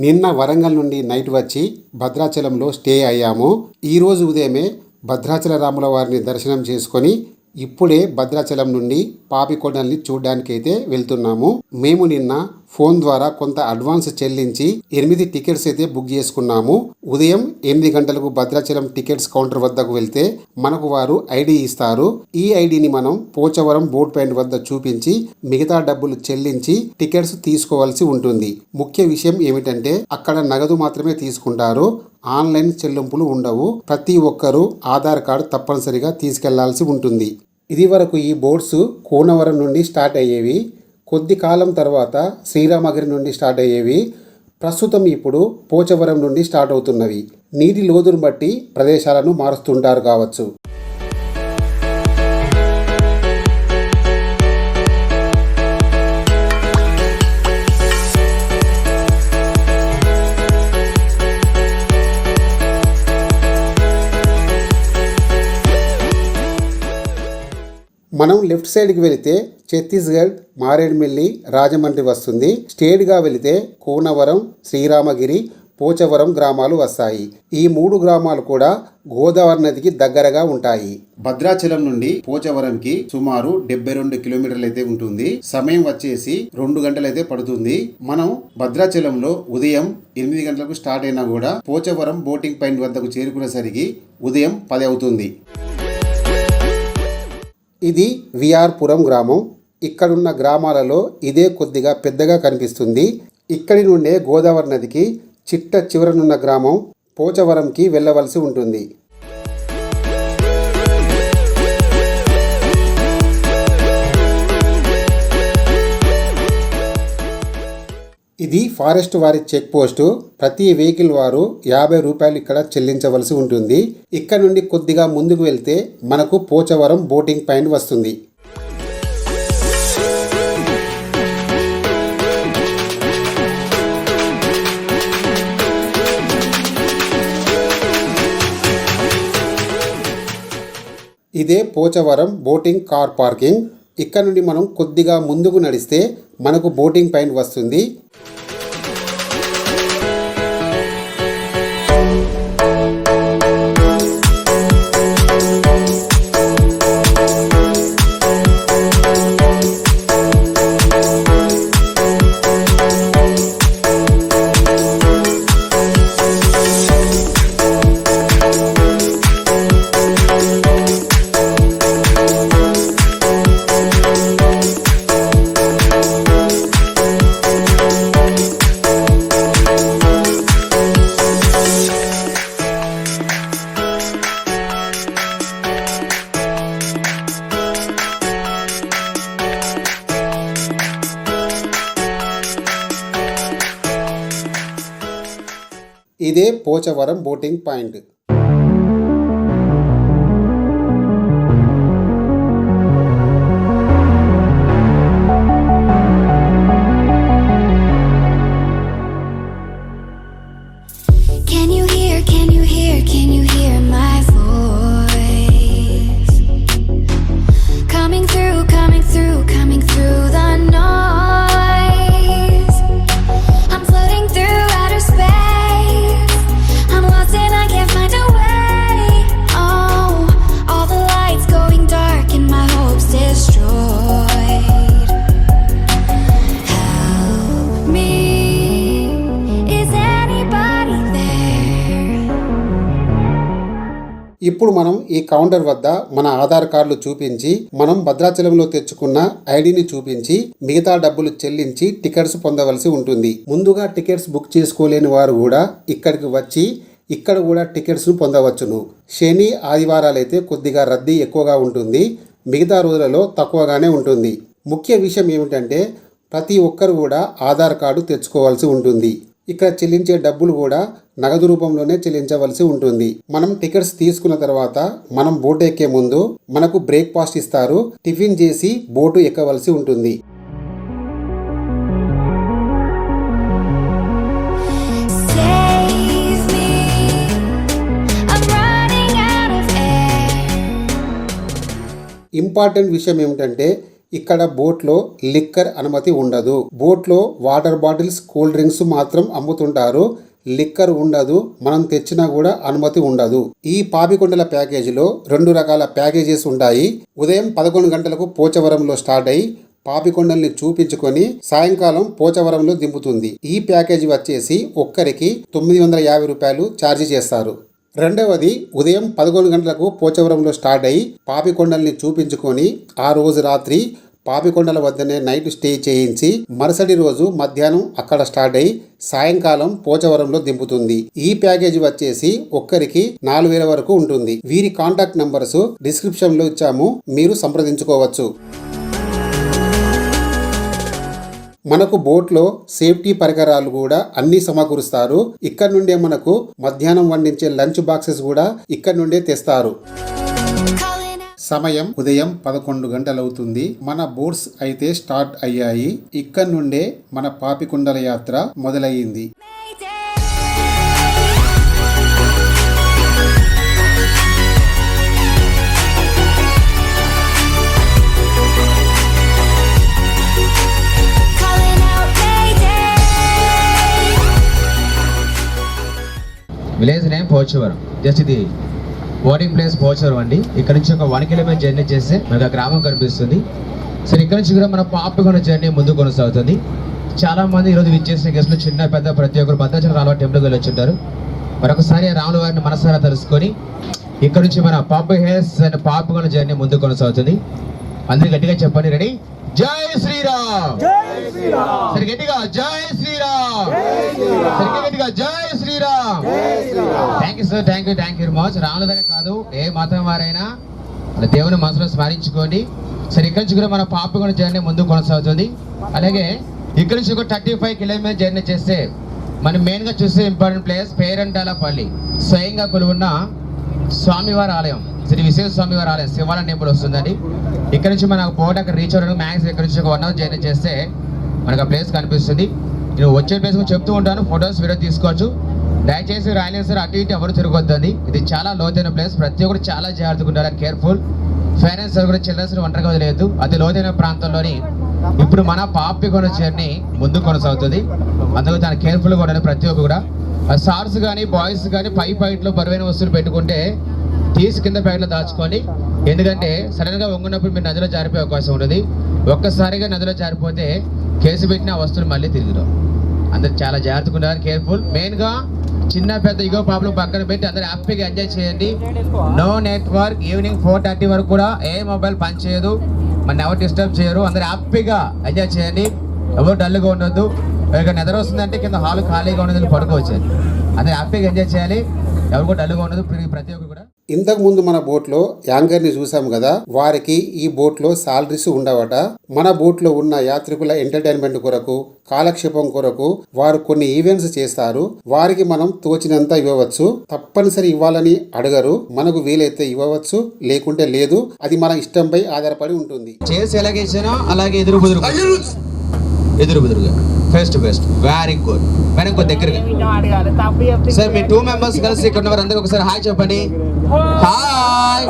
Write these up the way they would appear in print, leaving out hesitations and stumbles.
నిన్న వరంగల్ నుండి నైట్ వచ్చి భద్రాచలంలో స్టే అయ్యాము. ఈరోజు ఉదయమే భద్రాచల రాముల వారిని దర్శనం చేసుకొని ఇప్పుడే భద్రాచలం నుండి పాపికొండల్ని చూడడానికైతే వెళ్తున్నాము. మేము నిన్న ఫోన్ ద్వారా కొంత అడ్వాన్స్ చెల్లించి 8 టికెట్స్ అయితే బుక్ చేసుకున్నాము. ఉదయం 8 గంటలకు భద్రాచలం టికెట్స్ కౌంటర్ వద్దకు వెళ్తే మనకు వారు ఐడి ఇస్తారు. ఈ ఐడిని మనం పోచవరం బోట్ పాయింట్ వద్ద చూపించి మిగతా డబ్బులు చెల్లించి టికెట్స్ తీసుకోవాల్సి ఉంటుంది. ముఖ్య విషయం ఏమిటంటే అక్కడ నగదు మాత్రమే తీసుకుంటారు. ఆన్లైన్ చెల్లింపులు ఉండవు. ప్రతి ఒక్కరూ ఆధార్ కార్డు తప్పనిసరిగా తీసుకెళ్లాల్సి ఉంటుంది. ఇది వరకు ఈ బోట్స్ కూనవరం నుండి స్టార్ట్ అయ్యేవి. కొద్ది కాలం తర్వాత శ్రీరామగిరి నుండి స్టార్ట్ అయ్యేవి. ప్రస్తుతం ఇప్పుడు పోచవరం నుండి స్టార్ట్ అవుతున్నవి. నీటి లోతును బట్టి ప్రదేశాలను మారుస్తుంటారు కావచ్చు. మనం లెఫ్ట్ సైడ్కి వెళితే ఛత్తీస్గఢ్, మారేడుమిల్లి, రాజమండ్రి వస్తుంది. స్ట్రేట్గా వెళితే కూనవరం, శ్రీరామగిరి, పోచవరం గ్రామాలు వస్తాయి. ఈ 3 గ్రామాలు కూడా గోదావరి నదికి దగ్గరగా ఉంటాయి. భద్రాచలం నుండి పోచవరంకి సుమారు 72 కిలోమీటర్లు అయితే ఉంటుంది. సమయం వచ్చేసి 2 గంటలు అయితే పడుతుంది. మనం భద్రాచలంలో ఉదయం 8 గంటలకు స్టార్ట్ అయినా కూడా పోచవరం బోటింగ్ పాయింట్ వద్దకు చేరుకునేసరికి ఉదయం 10 అవుతుంది. ఇది విఆర్పురం గ్రామం. ఇక్కడున్న గ్రామాలలో ఇదే కొద్దిగా పెద్దగా కనిపిస్తుంది. ఇక్కడి నుండే గోదావరి నదికి చిట్ట చివరనున్న గ్రామం పోచవరంకి వెళ్ళవలసి ఉంటుంది. ఇది ఫారెస్ట్ వారి చెక్ పోస్టు. ప్రతి వెహికల్ వారు 50 రూపాయలు ఇక్కడ చెల్లించవలసి ఉంటుంది. ఇక్కడ నుండి కొద్దిగా ముందుకు వెళ్తే మనకు పోచవరం బోటింగ్ పాయింట్ వస్తుంది. ఇదే పోచవరం బోటింగ్ కార్ పార్కింగ్. ఇక్కడ నుండి మనం కొద్దిగా ముందుకు నడిస్తే మనకు బోటింగ్ పాయింట్ వస్తుంది. ఇదే పోచవరం బోటింగ్ పాయింట్. ఇప్పుడు మనం ఈ కౌంటర్ వద్ద మన ఆధార్ కార్డులు చూపించి మనం భద్రాచలంలో తెచ్చుకున్న ఐడిని చూపించి మిగతా డబ్బులు చెల్లించి టికెట్స్ పొందవలసి ఉంటుంది. ముందుగా టికెట్స్ బుక్ చేసుకోలేని వారు కూడా ఇక్కడికి వచ్చి ఇక్కడ కూడా టికెట్స్ పొందవచ్చును. శని, ఆదివారాలైతే కొద్దిగా రద్దీ ఎక్కువగా ఉంటుంది. మిగతా రోజులలో తక్కువగానే ఉంటుంది. ముఖ్య విషయం ఏమిటంటే ప్రతి ఒక్కరు కూడా ఆధార్ కార్డు తెచ్చుకోవాల్సి ఉంటుంది. ఇక్కడ చెల్లించే డబ్బులు కూడా నగదు రూపంలోనే చెల్లించవలసి ఉంటుంది. మనం టికెట్స్ తీసుకున్న తర్వాత మనం బోట్ ఎక్కే ముందు మనకు బ్రేక్ఫాస్ట్ ఇస్తారు. టిఫిన్ చేసి బోటు ఎక్కవలసి ఉంటుంది. ఇంపార్టెంట్ విషయం ఏమిటంటే ఇక్కడ బోట్లో లిక్కర్ అనుమతి ఉండదు. బోట్లో వాటర్ బాటిల్స్, కూల్ డ్రింక్స్ మాత్రం అమ్ముతుంటారు. లిక్కర్ ఉండదు. మనం తెచ్చినా కూడా అనుమతి ఉండదు. ఈ పాపికొండల ప్యాకేజీలో 2 రకాల ప్యాకేజెస్ ఉంటాయి. ఉదయం 11 గంటలకు పోచవరంలో స్టార్ట్ అయ్యి పాపికొండల్ని చూపించుకొని సాయంకాలం పోచవరంలో దింపుతుంది. ఈ ప్యాకేజీ వచ్చేసి ఒక్కరికి 950 రూపాయలు ఛార్జీ చేస్తారు. రెండవది ఉదయం 11 గంటలకు పోచవరంలో స్టార్ట్ అయ్యి పాపికొండల్ని చూపించుకొని ఆ రోజు రాత్రి పాపికొండల వద్దనే నైట్ స్టే చేయించి మరుసటి రోజు మధ్యాహ్నం అక్కడ స్టార్ట్ అయ్యి సాయంకాలం పోచవరంలో దింపుతుంది. ఈ ప్యాకేజీ వచ్చేసి ఒక్కరికి 4000 వరకు ఉంటుంది. వీరి కాంటాక్ట్ నంబర్స్ డిస్క్రిప్షన్ లో ఇచ్చాము, మీరు సంప్రదించుకోవచ్చు. మనకు బోట్లో సేఫ్టీ పరికరాలు కూడా అన్ని సమకూరుస్తారు. ఇక్కడ నుండే మనకు మధ్యాహ్నం వండించే లంచ్ బాక్సెస్ కూడా ఇక్కడ నుండే తెస్తారు. సమయం ఉదయం 11 గంటలవుతుంది. మన బోట్స్ అయితే స్టార్ట్ అయ్యాయి. ఇక్కడ నుండే మన పాపికొండల యాత్ర మొదలయ్యింది. Village name Pochavaram. జస్ట్ ఇది బోర్డింగ్ ప్లేస్ పోచవరం అండి. ఇక్కడ నుంచి ఒక 1 కిలోమీటర్ జర్నీ చేస్తే మనకు ఆ గ్రామం కనిపిస్తుంది. సరే, ఇక్కడ నుంచి కూడా మన పాపికొండ జర్నీ ముందు కొనసాగుతుంది. చాలా మంది ఈరోజు విచ్చేసిన గెస్టులు చిన్న పెద్ద ప్రతి ఒక్కరు భద్రాచలం రాముల టెంపుల్కి వెళ్ళి వచ్చుంటారు. మరొకసారి రాముల వారిని మనసారా తెలుసుకొని ఇక్కడ నుంచి మన పాపి హెల్స్ అండ్ పాపికొండ జర్నీ ముందు కొనసాగుతుంది. అందరూ గట్టిగా చెప్పండి. రెడీ? జై శ్రీరామ్. సరి గట్టిగా జై శ్రీరామ్. సరి గట్టిగా జై Shriram. Thank you sir, thank you very much. రాములదనే కాదు, ఏ మతం వారైనా మన దేవుని మనసులో స్మరించుకోండి. సరే, ఇక్కడి నుంచి కూడా మన పాపికొండ జర్నీ ముందు కొనసాగుతుంది. అలాగే ఇక్కడ నుంచి ఒక 35 కిలోమీటర్ జర్నీ చేస్తే మనం మెయిన్గా చూసే ఇంపార్టెంట్ ప్లేస్ పేరంటాలపల్లి. స్వయంగా కొలువున్న స్వామివారి ఆలయం, శ్రీ విశేష స్వామివారి ఆలయం, శివాలయం టెంపుల్ వస్తుందండి. ఇక్కడ నుంచి మనకు పోటీ అక్కడ రీచ్ అవ్వడానికి మ్యాక్స్ ఇక్కడ నుంచి ఒక 1 అవర్ జర్నీ చేస్తే మనకు ఆ ప్లేస్ కనిపిస్తుంది. నేను వచ్చే ప్లేస్ చెప్తూ ఉంటాను, ఫొటోస్ వీడియో తీసుకోవచ్చు. దయచేసి రాయలేదు సార్, అటు ఇటు ఎవరు తిరగొద్దండి. ఇది చాలా లోతైన ప్లేస్, ప్రతి ఒక్కరు చాలా జాగ్రత్తగా ఉండాలి, కేర్ఫుల్. ఫైనాన్స్ కూడా చిల్డ్రన్స్ ఒంటరిగా వదిలేదు. అతి లోతైన ప్రాంతంలోని ఇప్పుడు మన పాపికొండ జర్నీ ముందు కొనసాగుతుంది. అందుకు చాలా కేర్ఫుల్గా ఉండాలి ప్రతి ఒక్కరు కూడా. సార్స్ కానీ బాయ్స్ కానీ పైట్లో బరువైన వస్తువులు పెట్టుకుంటే తీసి కింద ప్యాకెట్లో దాచుకోండి. ఎందుకంటే సడన్గా వంగున్నప్పుడు మీరు నదిలో జారిపోయే అవకాశం ఉంటుంది. ఒక్కసారిగా నదిలో జారిపోతే కేసు పెట్టిన వస్తువులు మళ్ళీ తిరిగిరావు. అందరు చాలా జాగ్రత్తగా ఉండాలి, కేర్ఫుల్. మెయిన్గా చిన్న పెద్ద ఇగో పాపలు పక్కన పెట్టి అందరు హ్యాపీగా ఎంజాయ్ చేయండి. No network. ఈవినింగ్ 4:30 వరకు కూడా ఏ మొబైల్ పని చేయదు, మన ఎవరు డిస్టర్బ్ చేయరు. అందరు హ్యాపీగా ఎంజాయ్ చేయండి, ఎవరు డల్గా ఉండొద్దు. ఇక నిద్ర వస్తుందంటే కింద హాల్ ఖాళీగా ఉండదు, పడుకోవచ్చు. అందరు హ్యాపీగా ఎంజాయ్ చేయాలి, ఎవరు కూడా డల్గా ఉండదు ప్రతి ఒక్కరు కూడా. ఇంతకు ముందు మన బోట్లో యాంకర్ని చూసాం కదా, వారికి ఈ బోట్లో సాలరీస్ ఉండవట. మన బోట్లో ఉన్న యాత్రికుల ఎంటర్టైన్మెంట్ కొరకు, కాలక్షేపం కొరకు వారు కొన్ని ఈవెంట్స్ చేస్తారు. వారికి మనం తోచినంత ఇవ్వవచ్చు. తప్పనిసరి ఇవ్వాలని అడగరు. మనకు వీలైతే ఇవ్వవచ్చు, లేకుంటే లేదు. అది మన ఇష్టంపై ఆధారపడి ఉంటుంది. చేసి ఎలాగేసానో అలాగే ఎదురు బుదురుగా face to face. Very good. Very good. దగ్గరగా సార్, మీ 2 మెంబర్స్ కలిసి ఇక్కడ ఉన్నవారు అందరూ ఒకసారి హాయ్ చెప్పండి. హాయ్.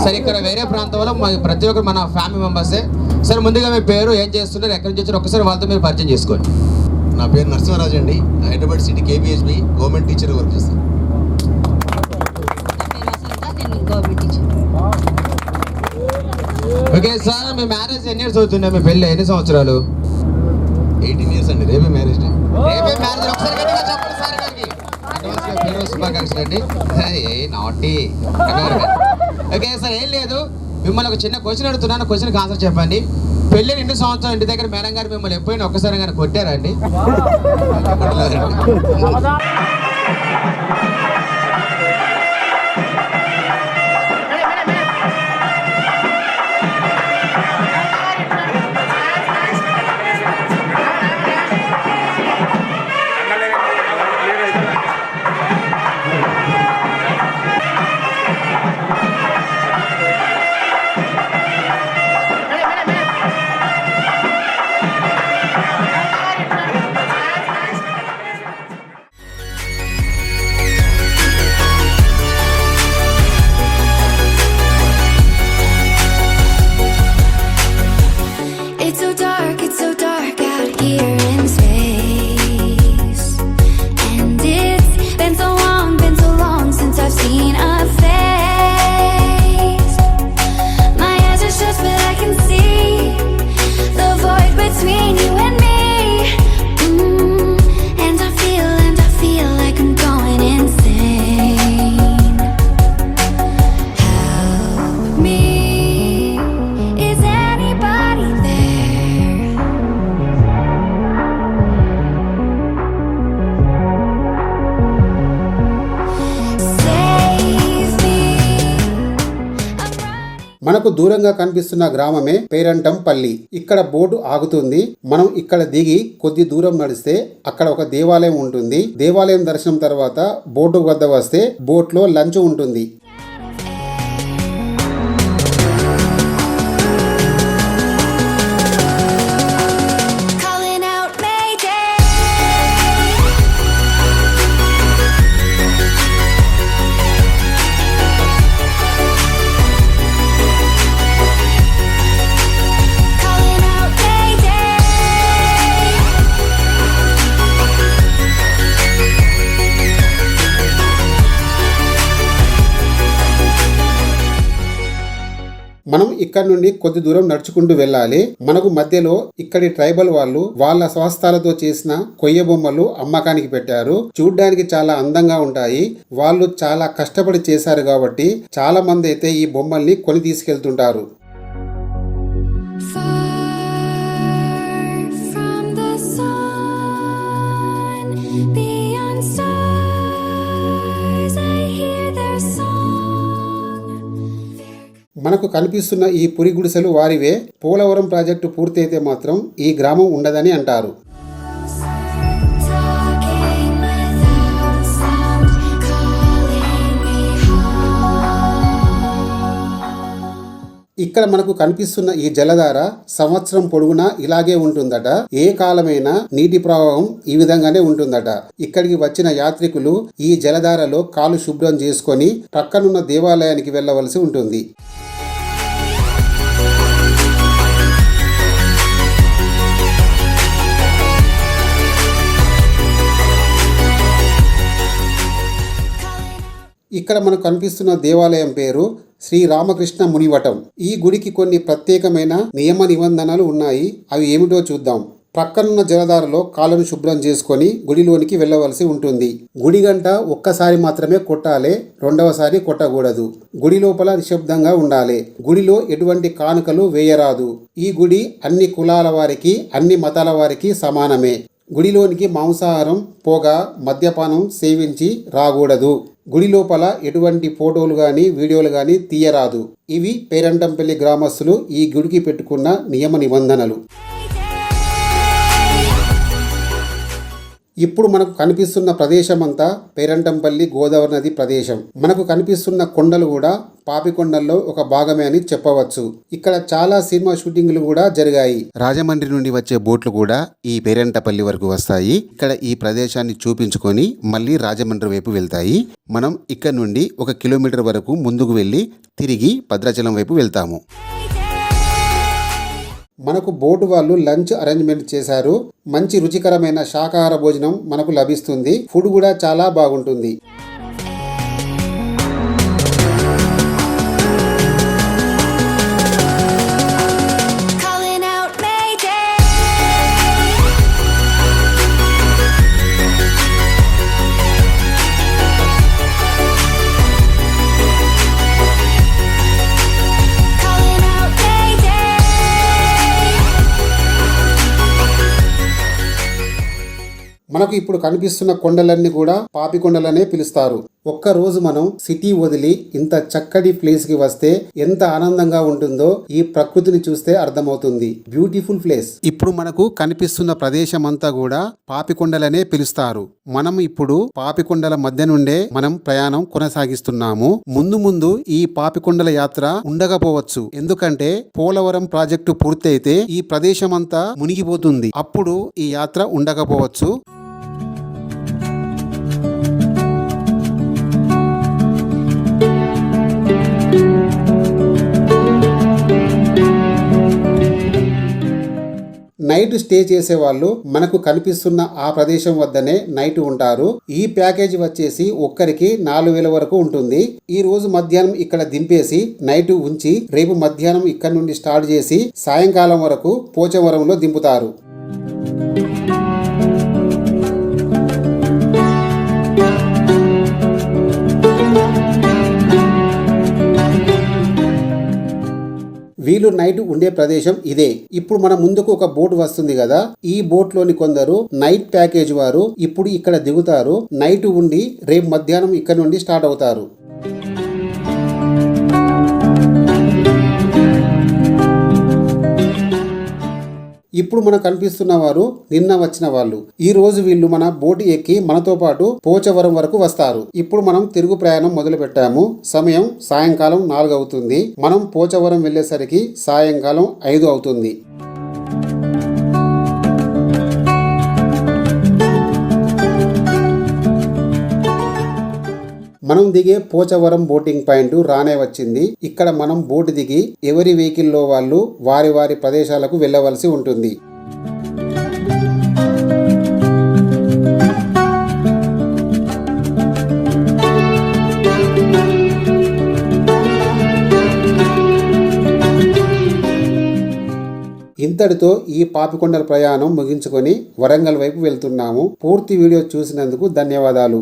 సరే, ఇక్కడ వేరే ప్రాంతంలో ప్రతి ఒక్కరు మన ఫ్యామిలీ మెంబర్సే. సార్, ముందుగా మీ పేరు, ఏం చేస్తున్నారు, ఎక్కడి నుంచి వచ్చారు, ఒకసారి వాళ్ళతో మీరు పరిచయం చేసుకోండి. నా పేరు నరసింహరాజు అండి. Hyderabad city KBHB government teacher work చేస్తాను. ఓకే సార్, మీ మ్యారేజ్ ఎన్ని ఇయర్స్ అవుతుంది? మీ పెళ్ళి ఎన్ని సంవత్సరాలు? 18 years అండి. రేపే మ్యారేజ్ డే. ఒకసారి గట్టిగా చెప్పండి సార్ గారికి. అడ్వాన్స్ శుభాకాంక్షలు అండి. నాటి. ఓకే సార్, ఏం లేదు, మిమ్మల్ని ఒక చిన్న క్వశ్చన్ అడుగుతున్నాను, క్వశ్చన్కి ఆన్సర్ చెప్పండి. పెళ్ళి 2 సంవత్సరాలు ఇంటి దగ్గర మేడం గారు మిమ్మల్ని ఎప్పుడైనా ఒక్కసారి కానీ కొట్టారండి? it's so dark out here in space. And it's been so long since I've seen a face. My eyes are shut but I can see the void between you and me. And I feel like I'm going insane. Help me. Is anybody there? Save me. I'm running. మనకు దూరంగా కనిపిస్తున్న గ్రామమే పేరంటంపల్లి. ఇక్కడ boat ఆగుతుంది. మనం ఇక్కడ దిగి కొద్ది దూరం నడిస్తే అక్కడ ఒక దేవాలయం ఉంటుంది. దేవాలయం దర్శనం తర్వాత బోటు వద్ద వస్తే బోట్లో లంచ్ ఉంటుంది. Calling out Mayday. Calling out Mayday. మనం ఇక్కడ నుండి కొద్ది దూరం నడుచుకుంటూ వెళ్ళాలి. మనకు మధ్యలో ఇక్కడి ట్రైబల్ వాళ్ళు వాళ్ళ స్వస్థాలతో చేసిన కొయ్య బొమ్మలు అమ్మకానికి పెట్టారు. చూడ్డానికి చాలా అందంగా ఉంటాయి. వాళ్ళు చాలా కష్టపడి చేశారు కాబట్టి చాలా మంది అయితే ఈ బొమ్మల్ని కొని తీసుకెళ్తుంటారు. Far from the sun, beyond stars, I hear their song. మనకు కనిపిస్తున్న ఈ పురి గుడిసెలు వారివే. పోలవరం ప్రాజెక్టు పూర్తయితే మాత్రం ఈ గ్రామం ఉండదని అంటారు. Talking without sound, calling me home. ఇక్కడ మనకు కనిపిస్తున్న ఈ జలధార సంవత్సరం పొడుగునా ఇలాగే ఉంటుందట. ఏ కాలమైనా నీటి ప్రవాహం ఈ విధంగానే ఉంటుందట. ఇక్కడికి వచ్చిన యాత్రికులు ఈ జలధారలో కాలు శుభ్రం చేసుకొని ప్రక్కనున్న దేవాలయానికి వెళ్ళవలసి ఉంటుంది. ఇక్కడ మనకు కనిపిస్తున్న దేవాలయం పేరు శ్రీ రామకృష్ణ మునివటం. ఈ గుడికి కొన్ని ప్రత్యేకమైన నియమ నిబంధనలు ఉన్నాయి. అవి ఏమిటో చూద్దాం. ప్రక్కనున్న జలధారలో కాళ్ళను శుభ్రం చేసుకొని గుడిలోనికి వెళ్ళవలసి ఉంటుంది. గుడి గంట ఒక్కసారి మాత్రమే కొట్టాలి, రెండవసారి కొట్టకూడదు. గుడి లోపల నిశ్శబ్దంగా ఉండాలి. గుడిలో ఎటువంటి కానుకలు వేయరాదు. ఈ గుడి అన్ని కులాల వారికి, అన్ని మతాల వారికి సమానమే. గుడిలోనికి మాంసాహారం, పొగ, మద్యపానం సేవించి రాకూడదు. గుడి లోపల ఎటువంటి ఫోటోలు గాని వీడియోలు గాని తీయరాదు. ఇవి పేరంటంపల్లి గ్రామస్తులు ఈ గుడికి పెట్టుకున్న నియమ నిబంధనలు. ఇప్పుడు మనకు కనిపిస్తున్న ప్రదేశం అంతా పేరంటంపల్లి గోదావరి నది ప్రదేశం. మనకు కనిపిస్తున్న కొండలు కూడా పాపికొండల్లో ఒక భాగమే అని చెప్పవచ్చు. ఇక్కడ చాలా సినిమా షూటింగ్లు కూడా జరిగాయి. రాజమండ్రి నుండి వచ్చే బోట్లు కూడా ఈ పేరంటపల్లి వరకు వస్తాయి. ఇక్కడ ఈ ప్రదేశాన్ని చూపించుకొని మళ్ళీ రాజమండ్రి వైపు వెళ్తాయి. మనం ఇక్కడ నుండి 1 కిలోమీటర్ వరకు ముందుకు వెళ్ళి తిరిగి భద్రాచలం వైపు వెళ్తాము. మనకు బోటు వాళ్ళు లంచ్ అరేంజ్మెంట్ చేశారు. మంచి రుచికరమైన శాకాహార భోజనం మనకు లభిస్తుంది. ఫుడ్ కూడా చాలా బాగుంటుంది. Calling out Mayday. Calling out Mayday. మనకు ఇప్పుడు కనిపిస్తున్న కొండలన్నీ కూడా పాపికొండలనే పిలుస్తారు. ఒక్కరోజు మనం సిటీ వదిలి ఇంత చక్కటి ప్లేస్ కి వస్తే ఎంత ఆనందంగా ఉంటుందో ఈ ప్రకృతిని చూస్తే అర్థమవుతుంది. Beautiful place. ఇప్పుడు మనకు కనిపిస్తున్న ప్రదేశం అంతా కూడా పాపికొండలనే పిలుస్తారు. మనం ఇప్పుడు పాపికొండల మధ్య నుండే మనం ప్రయాణం కొనసాగిస్తున్నాము. ముందు ముందు ఈ పాపికొండల యాత్ర ఉండకపోవచ్చు. ఎందుకంటే పోలవరం ప్రాజెక్టు పూర్తయితే ఈ ప్రదేశం అంతా మునిగిపోతుంది. అప్పుడు ఈ యాత్ర ఉండకపోవచ్చు. నైట్ స్టే చేసే వాళ్ళు మనకు కనిపిస్తున్న ఆ ప్రదేశం వద్దనే నైట్ ఉంటారు. ఈ ప్యాకేజీ వచ్చేసి ఒక్కరికి 4,000 వరకు ఉంటుంది. ఈ రోజు మధ్యాహ్నం ఇక్కడ దింపేసి నైట్ ఉంచి రేపు మధ్యాహ్నం ఇక్కడ నుండి స్టార్ట్ చేసి సాయంకాలం వరకు పోచవరంలో దింపుతారు. వీళ్ళు నైట్ ఉండే ప్రదేశం ఇదే. ఇప్పుడు మన ముందుకు ఒక బోట్ వస్తుంది కదా, ఈ బోట్ లోని కొందరు నైట్ ప్యాకేజ్ వారు ఇప్పుడు ఇక్కడ దిగుతారు. నైట్ ఉండి రేపు మధ్యాహ్నం ఇక్కడ నుండి స్టార్ట్ అవుతారు. ఇప్పుడు మనకు కనిపిస్తున్న వారు నిన్న వచ్చిన వాళ్ళు. ఈ రోజు వీళ్ళు మన బోటు ఎక్కి మనతో పాటు పోచవరం వరకు వస్తారు. ఇప్పుడు మనం తిరుగు ప్రయాణం మొదలు పెట్టాము. సమయం సాయంకాలం 4 అవుతుంది. మనం పోచవరం వెళ్ళేసరికి సాయంకాలం 5 అవుతుంది. మనం దిగే పోచవరం బోటింగ్ పాయింట్ రానే వచ్చింది. ఇక్కడ మనం బోటు దిగి ఎవరి వెహికల్లో వాళ్ళు వారి వారి ప్రదేశాలకు వెళ్ళవలసి ఉంటుంది. ఇంతటితో ఈ పాపికొండల ప్రయాణం ముగించుకొని వరంగల్ వైపు వెళ్తున్నాము. పూర్తి వీడియో చూసినందుకు ధన్యవాదాలు.